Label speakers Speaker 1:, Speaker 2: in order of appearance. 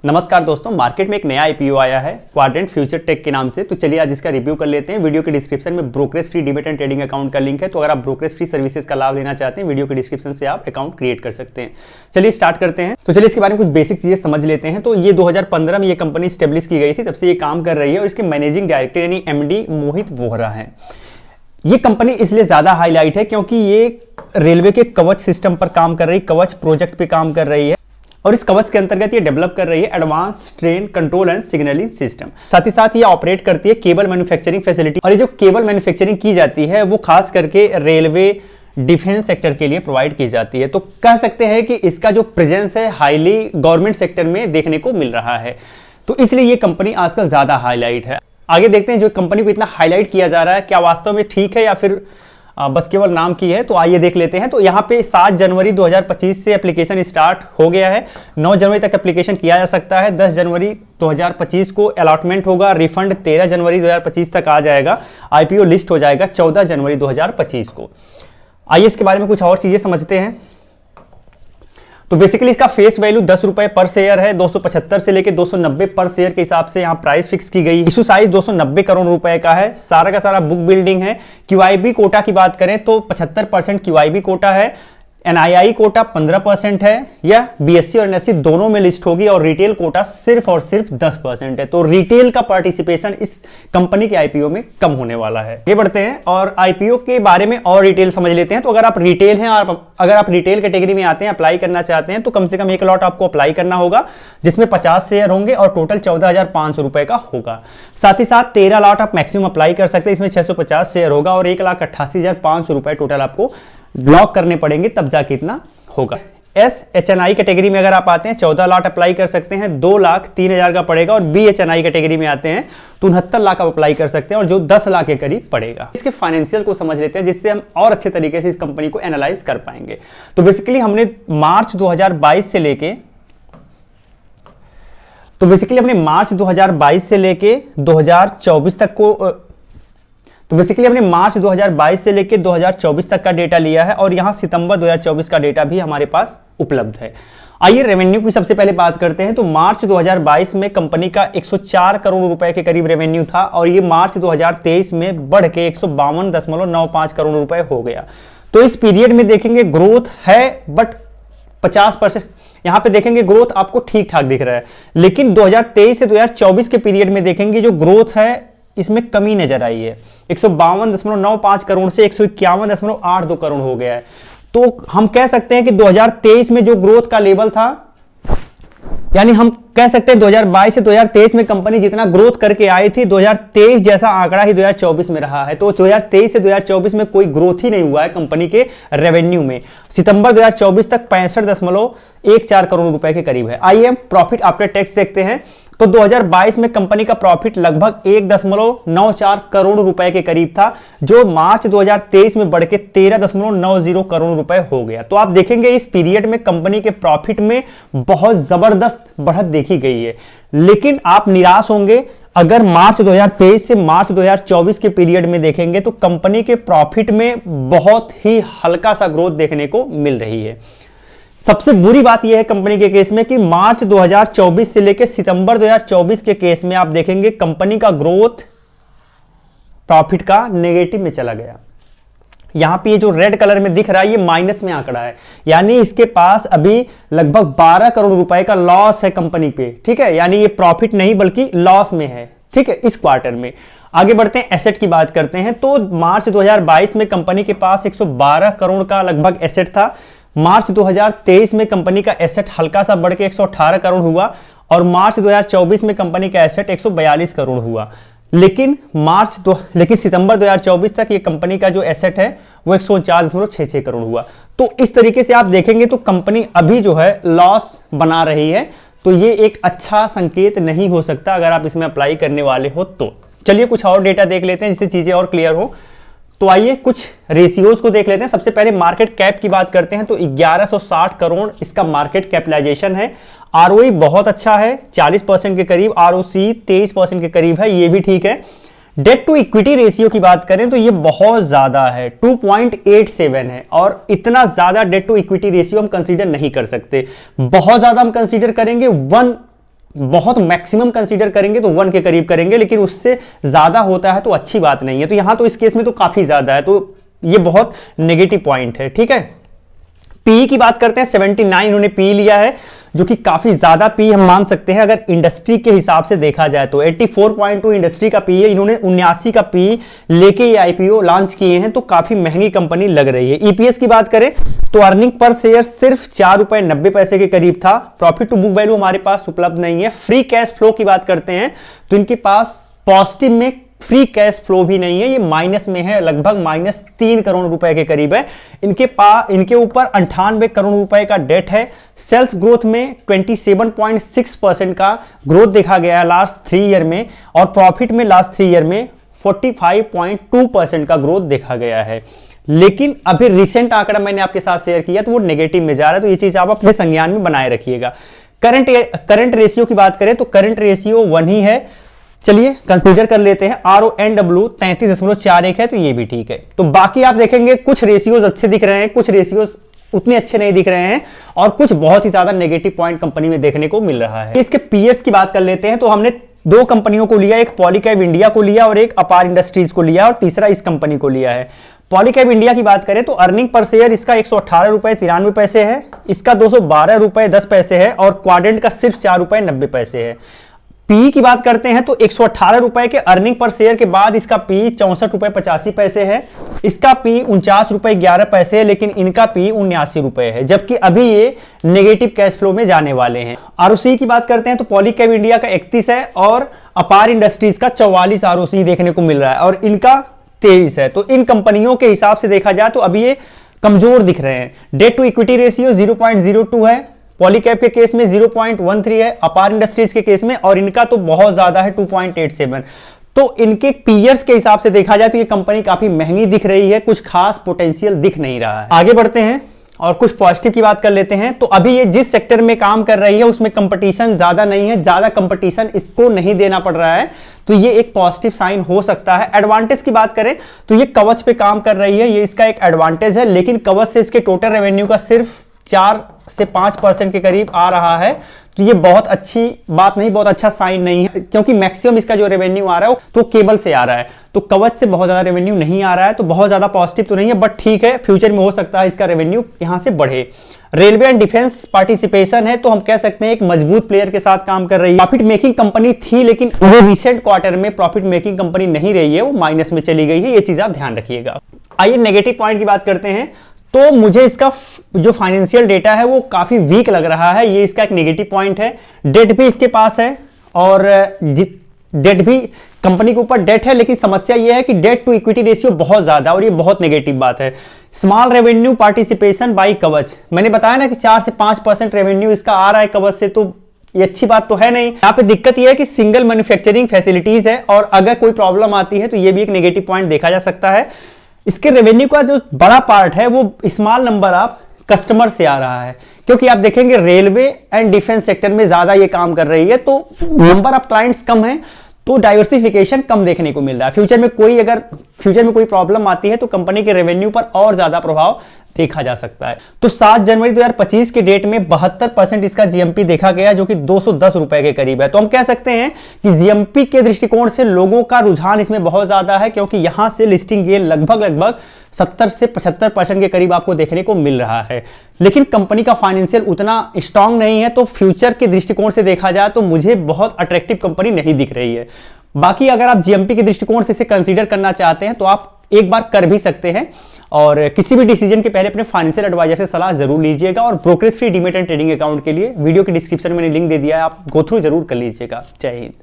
Speaker 1: नमस्कार दोस्तों, मार्केट में एक नया आईपीओ आया है क्वाड्रेंट फ्यूचर टेक के नाम से। तो चलिए आज इसका रिव्यू कर लेते हैं। वीडियो के डिस्क्रिप्शन में brokerage free demat and trading account का लिंक है, तो अगर आप ब्रोकरेज फ्री सर्विसेज का लाभ लेना चाहते हैं वीडियो के डिस्क्रिप्शन से आप अकाउंट क्रिएट कर सकते हैं। चलिए स्टार्ट करते हैं। तो चलिए इसके बारे में कुछ बेसिक चीजें समझ लेते हैं। तो ये 2015 में ये कंपनी स्टेब्लिश की गई थी, तब से ये काम कर रही है और इसके मैनेजिंग डायरेक्टर यानी एमडी मोहित वोहरा है। ये कंपनी इसलिए ज्यादा हाईलाइट है क्योंकि ये रेलवे के कवच सिस्टम पर काम कर रही, कवच प्रोजेक्ट पे काम कर रही है और इस कवच के अंतर्गत ये डेवलप कर रही है advance train control and signalling system. साथ ही साथ ये ऑपरेट करती है केबल मैन्युफैक्चरिंग फैसिलिटी, और ये जो केबल मैन्युफैक्चरिंग की जाती है वो खास करके रेलवे डिफेंस सेक्टर के लिए प्रोवाइड की जाती है। तो कह सकते हैं कि इसका जो प्रेजेंस है हाईली गवर्नमेंट सेक्टर में देखने को मिल रहा है, तो इसलिए ये कंपनी आजकल ज्यादा हाईलाइट है। आगे देखते हैं जो कंपनी को इतना हाईलाइट किया जा रहा है क्या वास्तव में ठीक है या फिर बस केवल नाम की है। तो आइए देख लेते हैं। तो यहाँ पे 7 जनवरी 2025 से एप्लीकेशन स्टार्ट हो गया है। 9 जनवरी तक एप्लीकेशन किया जा सकता है। 10 जनवरी 2025 को अलॉटमेंट होगा। रिफंड 13 जनवरी 2025 तक आ जाएगा। आईपीओ लिस्ट हो जाएगा 14 जनवरी 2025 को। आइए इसके बारे में कुछ और चीजें समझते हैं। तो बेसिकली इसका फेस वैल्यू 10 रुपए पर शेयर है। 275 से लेकर 290 पर शेयर के हिसाब से यहाँ प्राइस फिक्स की गई। इशू साइज 290 करोड़ रुपए का है। सारा का सारा बुक बिल्डिंग है। क्यूआईबी कोटा की बात करें तो 75% क्यूआईबी कोटा है। एनआईआई कोटा 15% है। यह बीएससी और एनएससी दोनों में लिस्ट होगी और रिटेल कोटा सिर्फ और सिर्फ 10% है। तो रिटेल का पार्टिसिपेशन इस कंपनी के आईपीओ में कम होने वाला है। ये बढ़ते हैं और आईपीओ के बारे में और डिटेल समझ लेते हैं। तो अगर आप रिटेल हैं और अगर आप रिटेल कैटेगरी में आते हैं, अप्लाई करना चाहते हैं, तो कम से कम 1 लॉट आपको अप्लाई करना होगा, जिसमें 50 शेयर होंगे और टोटल 14,500 रुपए का होगा। साथ ही साथ 13 लॉट आप मैक्सिमम अप्लाई कर सकते हैं, इसमें 650 शेयर होगा और 1,88,500 रुपए टोटल आपको ब्लॉक करने पड़ेंगे, तब जाके इतना होगा। एसएचएनआई कैटेगरी में अगर आप आते हैं 14 लाख अप्लाई कर सकते हैं, 2,03,000 का पड़ेगा। और बीएचएनआई कैटेगरी में आते हैं तो 69 लाख आप अप्लाई कर सकते हैं और जो 10 लाख के करीब पड़ेगा। इसके फाइनेंशियल को समझ लेते हैं, जिससे हम और अच्छे तरीके से इस कंपनी को एनालाइज कर पाएंगे। तो बेसिकली हमने मार्च 2022 से लेके 2022 से लेके 2024 तक को मार्च 2022 से लेकर 2024 तक का डेटा लिया है और यहां सितंबर 2024 का डेटा भी हमारे पास उपलब्ध है। आइए रेवेन्यू की सबसे पहले बात करते हैं। तो मार्च 2022 में कंपनी का 104 करोड़ रुपए के करीब रेवेन्यू था और ये मार्च 2023 में बढ़ के 152.95 करोड़ रुपए हो गया। तो इस पीरियड में देखेंगे ग्रोथ है, बट 50% यहां पे देखेंगे ग्रोथ आपको ठीक ठाक दिख रहा है, लेकिन 2023 से 2024 के पीरियड में देखेंगे जो ग्रोथ है इसमें कमी नजर आई है। 152.95 करोड़ से 151.82 करोड़ हो गया है। तो हम कह सकते हैं कि 2023 में जो ग्रोथ का लेवल था, यानी हम कह सकते हैं 2022 से 2023 में कंपनी जितना ग्रोथ करके आई थी, 2023 जैसा आंकड़ा ही 2024 में रहा है। तो 2023 से 2024 में कोई ग्रोथ ही नहीं हुआ है कंपनी के रेवेन्यू में। सितंबर 2024 तक 65.14 करोड़ रुपए के करीब है। आइए प्रॉफिट आफ्टर टैक्स देखते हैं। तो 2022 में कंपनी का प्रॉफिट लगभग 1.94 करोड़ रुपए के करीब था, जो मार्च 2023 में बढ़ के 13.90 करोड़ रुपए हो गया। तो आप देखेंगे इस पीरियड में कंपनी के प्रॉफिट में बहुत जबरदस्त बढ़त देखी गई है। लेकिन आप निराश होंगे अगर मार्च 2023 से मार्च 2024 के पीरियड में देखेंगे तो कंपनी के प्रॉफिट में बहुत ही हल्का सा ग्रोथ देखने को मिल रही है। सबसे बुरी बात यह है कंपनी के केस में कि मार्च 2024 से लेकर सितंबर 2024 के केस में आप देखेंगे कंपनी का ग्रोथ प्रॉफिट का नेगेटिव में चला गया। यहां पे ये जो रेड कलर में दिख रहा है ये माइनस में आंकड़ा है, यानी इसके पास अभी लगभग 12 करोड़ रुपए का लॉस है कंपनी पे। ठीक है, यानी ये प्रॉफिट नहीं बल्कि लॉस में है। ठीक है, इस क्वार्टर में। आगे बढ़ते हैं, एसेट की बात करते हैं। तो मार्च 2022 में कंपनी के पास 112 करोड़ का लगभग एसेट था। मार्च 2023 में कंपनी का एसेट हल्का सा बढ़ के 118 करोड़ हुआ और मार्च 2024 में कंपनी का एसेट 142 करोड़ हुआ। लेकिन सितंबर 2024 तक ये कंपनी का जो एसेट है वो 149.66 करोड़ हुआ। तो इस तरीके से आप देखेंगे तो कंपनी अभी जो है लॉस बना रही है। तो ये एक अच्छा संकेत नहीं हो सकता अगर आप इसमें अप्लाई करने वाले हो तो। चलिए कुछ और डेटा देख लेते हैं जिससे चीजें और क्लियर हो। तो आइए कुछ रेशियोज को देख लेते हैं। सबसे पहले मार्केट कैप की बात करते हैं। तो 1160 करोड़ इसका मार्केट कैपिटलाइजेशन है। आरओई बहुत अच्छा है, 40% के करीब। आरओसी 23% के करीब है, ये भी ठीक है। डेट टू इक्विटी रेशियो की बात करें तो ये बहुत ज्यादा है, 2.87 है। और इतना ज्यादा डेट टू इक्विटी रेशियो हम कंसीडर नहीं कर सकते। बहुत ज्यादा हम कंसीडर करेंगे बहुत मैक्सिमम कंसीडर करेंगे तो 1 के करीब करेंगे, लेकिन उससे ज्यादा होता है तो अच्छी बात नहीं है। तो यहां तो इस केस में तो काफी ज्यादा है, तो ये बहुत नेगेटिव पॉइंट है। ठीक है, पी की बात करते हैं, 79 इन्होंने पी लिया है, जो कि काफी ज्यादा पी हम मान सकते हैं अगर इंडस्ट्री के हिसाब से देखा जाए तो। 84.2 इंडस्ट्री का पी है, इन्होंने 79 का पी लेके ये आईपीओ लॉन्च किए हैं, तो काफी महंगी कंपनी लग रही है। ईपीएस की बात करें तो अर्निंग पर शेयर सिर्फ 4 रुपए 90 पैसे के करीब था। प्रॉफिट टू बुक वैल्यू हमारे पास उपलब्ध नहीं है। फ्री कैश फ्लो की बात करते हैं तो इनके पास पॉजिटिव में फ्री कैश फ्लो भी नहीं है, ये माइनस में है, लगभग -3 करोड़ रुपए के करीब है। इनके ऊपर 98 करोड़ रुपए का डेट है। सेल्स ग्रोथ में 27.6% का ग्रोथ देखा गया है लास्ट 3 ईयर में, और प्रॉफिट में लास्ट 3 ईयर में 45.2% का ग्रोथ देखा गया है। लेकिन अभी रिसेंट आंकड़ा मैंने आपके साथ शेयर किया तो वो नेगेटिव में जा रहा है, तो ये चीज आप अपने संज्ञान में बनाए रखिएगा। करंट रेशियो की बात करें तो करंट रेशियो 1 ही है, चलिए कंसीडर कर लेते हैं। RONW 33.41 है, तो ये भी ठीक है। तो बाकी आप देखेंगे कुछ रेशियोज अच्छे दिख रहे हैं, कुछ रेशियोज उतने अच्छे नहीं दिख रहे हैं, और कुछ बहुत ही ज्यादा नेगेटिव पॉइंट कंपनी में देखने को मिल रहा है। इसके पीएस की बात कर लेते हैं तो हमने 2 कंपनियों को लिया, एक पॉलीकैब इंडिया को लिया और एक अपार इंडस्ट्रीज को लिया, और तीसरा इस कंपनी को लिया है। पॉलीकैब इंडिया की बात करें तो अर्निंग पर शेयर इसका 118 रुपए 93 पैसे है, इसका 212 रुपए 10 पैसे है, और क्वाड्रेंट का सिर्फ 4 रुपए 90 पैसे है। पी की बात करते हैं तो 118 रुपए के अर्निंग पर शेयर के बाद इसका पी 64 रुपए 85 पैसे है, इसका पी 49 रुपए 11 पैसे है, लेकिन इनका पी 79 रुपए है, जबकि अभी ये नेगेटिव कैश फ्लो में जाने वाले हैं। आरओसी की बात करते हैं तो पॉलीकैब इंडिया का 31 है और अपार इंडस्ट्रीज का 44 आरओसी देखने को मिल रहा है, और इनका 23 है। तो इन कंपनियों के हिसाब से देखा जाए तो अभी ये कमजोर दिख रहे हैं। डेट टू इक्विटी रेशियो 0.02 है, पॉलीकैब के केस में 0.13 है, अपार इंडस्ट्रीज के केस में, और इनका तो बहुत ज्यादा है 2.87। तो इनके पीयर्स के हिसाब से देखा जाए तो ये कंपनी काफी महंगी दिख रही है, कुछ खास पोटेंशियल दिख नहीं रहा है। आगे बढ़ते हैं और कुछ पॉजिटिव की बात कर लेते हैं। तो अभी ये जिस सेक्टर में काम कर रही है उसमें कंपटीशन ज्यादा नहीं है, ज्यादा कंपटीशन इसको नहीं देना पड़ रहा है, तो ये एक पॉजिटिव साइन हो सकता है। एडवांटेज की बात करें तो ये कवच पे काम कर रही है, ये इसका एक एडवांटेज है, लेकिन कवच से इसके टोटल रेवेन्यू का सिर्फ 4 से 5% के करीब आ रहा है, तो ये बहुत अच्छी बात नहीं, बहुत अच्छा साइन नहीं है, क्योंकि मैक्सिमम इसका जो रेवेन्यू आ रहा है तो केबल से आ रहा है, तो कवच से बहुत ज्यादा रेवेन्यू नहीं आ रहा है, तो बहुत ज्यादा पॉजिटिव तो नहीं है, बट ठीक है, फ्यूचर में हो सकता है इसका रेवेन्यू यहां से बढ़े। रेलवे एंड डिफेंस पार्टिसिपेशन है, तो हम कह सकते हैं एक मजबूत प्लेयर के साथ काम कर रही है। प्रॉफिट मेकिंग कंपनी थी, लेकिन रिसेंट क्वार्टर में प्रॉफिट मेकिंग कंपनी नहीं रही है, वो माइनस में चली गई है, ये चीज आप ध्यान रखिएगा। आइए नेगेटिव पॉइंट की बात करते हैं। तो मुझे इसका जो फाइनेंशियल डेटा है वो काफी वीक लग रहा है, ये इसका एक नेगेटिव पॉइंट है। डेट भी इसके पास है, और डेट भी कंपनी के ऊपर डेट है, लेकिन समस्या ये है कि डेट टू इक्विटी रेशियो बहुत ज्यादा, और ये बहुत नेगेटिव बात है। स्मॉल रेवेन्यू पार्टिसिपेशन बाय कवच, मैंने बताया ना कि 4 से 5% रेवेन्यू इसका आ रहा है कवच से, तो ये अच्छी बात तो है नहीं। यहाँ पे दिक्कत ये है कि सिंगल मैन्युफैक्चरिंग फैसिलिटीज है, और अगर कोई प्रॉब्लम आती है तो ये भी एक नेगेटिव पॉइंट देखा जा सकता है। इसके रेवेन्यू का जो बड़ा पार्ट है वो स्मॉल नंबर ऑफ कस्टमर से आ रहा है, क्योंकि आप देखेंगे रेलवे एंड डिफेंस सेक्टर में ज्यादा ये काम कर रही है, तो नंबर ऑफ क्लाइंट्स कम है, तो डाइवर्सिफिकेशन कम देखने को मिल रहा है। फ्यूचर में कोई प्रॉब्लम आती है तो कंपनी के रेवेन्यू पर और ज्यादा प्रभाव देखा जा सकता है। तो 7 जनवरी 2025 के डेट में 72% इसका जीएमपी देखा गया, जो कि 210 रुपए के करीब है। तो हम कह सकते हैं कि जीएमपी के दृष्टिकोण से लोगों का रुझान इसमें बहुत ज्यादा है, क्योंकि यहां से लिस्टिंग गेन लगभग 70 से 75% के करीब आपको देखने को मिल रहा है। लेकिन कंपनी का फाइनेंशियल उतना स्ट्रांग नहीं है, तो फ्यूचर के दृष्टिकोण से देखा जाए तो मुझे बहुत अट्रैक्टिव कंपनी नहीं दिख रही है। बाकी अगर आप जीएमपी के दृष्टिकोण से इसे कंसीडर करना चाहते हैं तो आप एक बार कर भी सकते हैं, और किसी भी डिसीजन के पहले अपने फाइनेंशियल एडवाइजर से सलाह जरूर लीजिएगा। और brokerage free demat and trading account के लिए वीडियो के डिस्क्रिप्शन में मैंने लिंक दे दिया है, आप गो थ्रू जरूर कर लीजिएगा। जय हिंद।